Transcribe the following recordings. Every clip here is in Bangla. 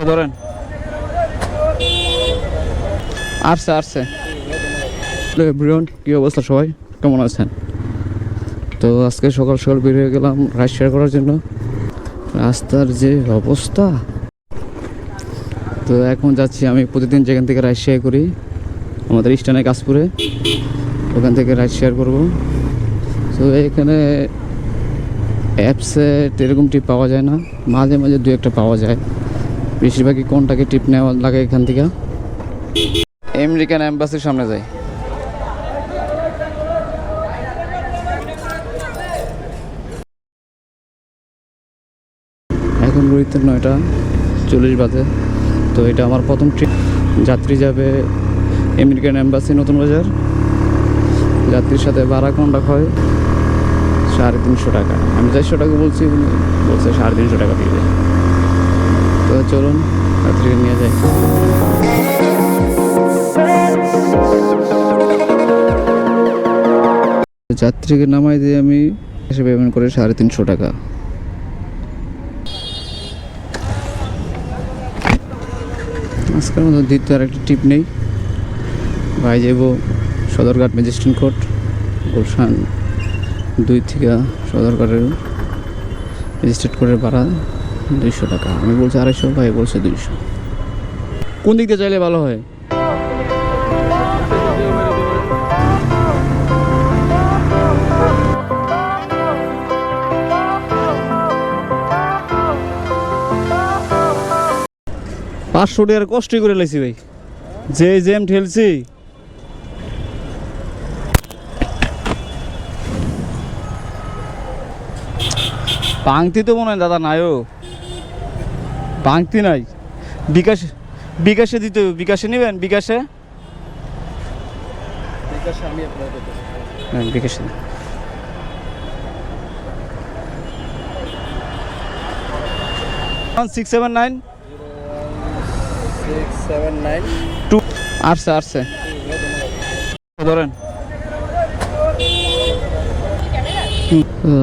ধরেন আসছে আসছে। এভরিওয়ান, কি অবস্থা সবাই, কেমন আছেন? তো আজকে সকাল সকাল বের হয়ে গেলাম রাইড শেয়ার করার জন্য। রাস্তার যে অবস্থা, তো এখন যাচ্ছি আমি প্রতিদিন যেখান থেকে রাইড শেয়ার করি আমাদের স্ট্যান্ডে কাশপুরে, ওখান থেকে রাইড শেয়ার করবো। তো এখানে অ্যাপসে এরকম টিপ পাওয়া যায় না, মাঝে মাঝে দু একটা পাওয়া যায়, বেশিরভাগই কোনটাকে টিপ নেওয়া লাগে। এখান থেকে আমেরিকান এম্বাসির সামনে যাই। এখন ঘড়িতে 9:40 বাজে। তো এটা আমার প্রথম ট্রিপ। যাত্রী যাবে আমেরিকান এম্বাসি নতুন বাজার। যাত্রীর সাথে ভাড়া কন্ট্যাক্ট হয় 350 টাকা। আমি 400 টাকা বলছি, বলছে 350 টাকা দিয়ে দেয়। তো চলুন যাত্রীকে নিয়ে যাই। যাত্রীকে নামাই দিয়ে আমি এসে পেমেন্ট করে 350 টাকা। আজকের মতো দ্বিতীয় আর একটা টিপ নেই। ভাই যাব সদরঘাট ম্যাজিস্ট্রেট কোর্ট, গুলশান 2 থেকে সদরঘাটের ম্যাজিস্ট্রেট কোর্টের ভাড়া 200 টাকা। আমি বলছি 250, ভাই বলছে 200। কোন দিক দিয়ে চাইলে ভালো হয়? পাঁচশো টাকার কষ্ট করে লাইছি ভাই, যে জ্যাম ঠেলছি। বাংতি তো মনে হয় দাদা নাইও, বাংতি নাই। বিকাশে দিতে হবে। বিকাশে নেবেন? বিকাশে হ্যাঁ, বিকাশে 679 2 আসছে আসছে। ধরেন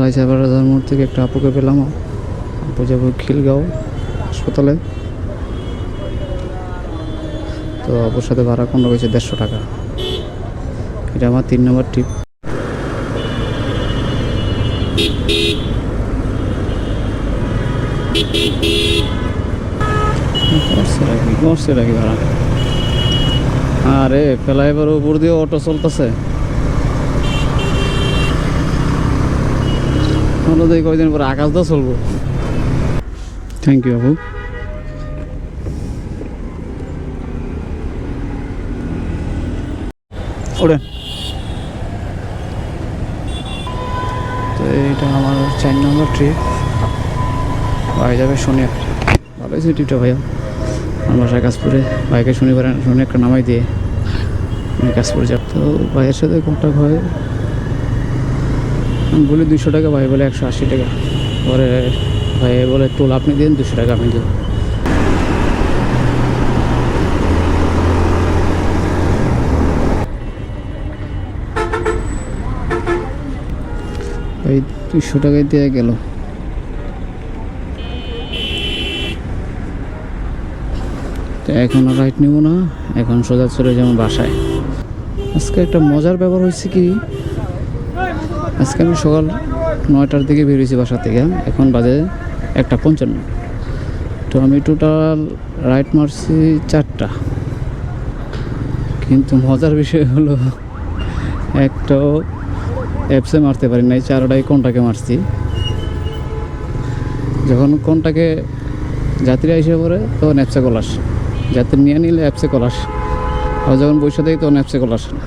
রাজাবাজার মোড় থেকে একটা আপুকে পেলাম। আপু যাবো খিলগাঁও হাসপাতালে। তো আপুর সাথে ভাড়া কন্ট্যাক্ট হয়েছে 150 টাকা। এটা আমার 3 নম্বর ট্রিপ। রাখি ভাড়া। আরে ফ্লাইওভার উপর দিয়ে অটো চলতেছে। আমরা তো কয়েকদিন পরে আকাশ দিয়ে চলবো। থ্যাংক ইউ আপু। ওড়েন। তো এইটা আমার 4 নম্বর ট্রিপ। ভাই যাবে শনিবার। ভালো হয়েছে ট্রিপটা ভাইয়া। আমার বাসায় কাশপুরে। ভাইকে শনি একটা নামাই দিয়ে আমি কাশপুরে যাব। তো ভাইয়ের সাথে কন্ট্যাক্ট হয়। আমি বলি 200 টাকা, ভাই বলে 180 টাকা। পরে ভাই বলে টোল আপনি দিন, 200 টাকা আমি দেব। ভাই 200 টাকায় দিয়ে গেল। তো এখন আর রাইড নেব না, এখন সোজা চলে যাবো বাসায়। আজকে একটা মজার ব্যাপার হয়েছে কি, আজকে আমি সকাল 9টার দিকে বেরিয়েছি বাসা থেকে। এখন বাজে 1:55। তো আমি টোটাল রাইড মারছি 4টা। কিন্তু মজার বিষয় হলো একটাও অ্যাপসে মারতে পারি নাই, 4টাই কন্টাকে মারছি। যখন কন্টাকে যাত্রী এসে পড়ে তখন অ্যাপসে কল আসে, যাত্রী নিয়ে নিলে অ্যাপসে কল আসে, আর যখন বসে থাকি তখন অ্যাপসে কল আসে না।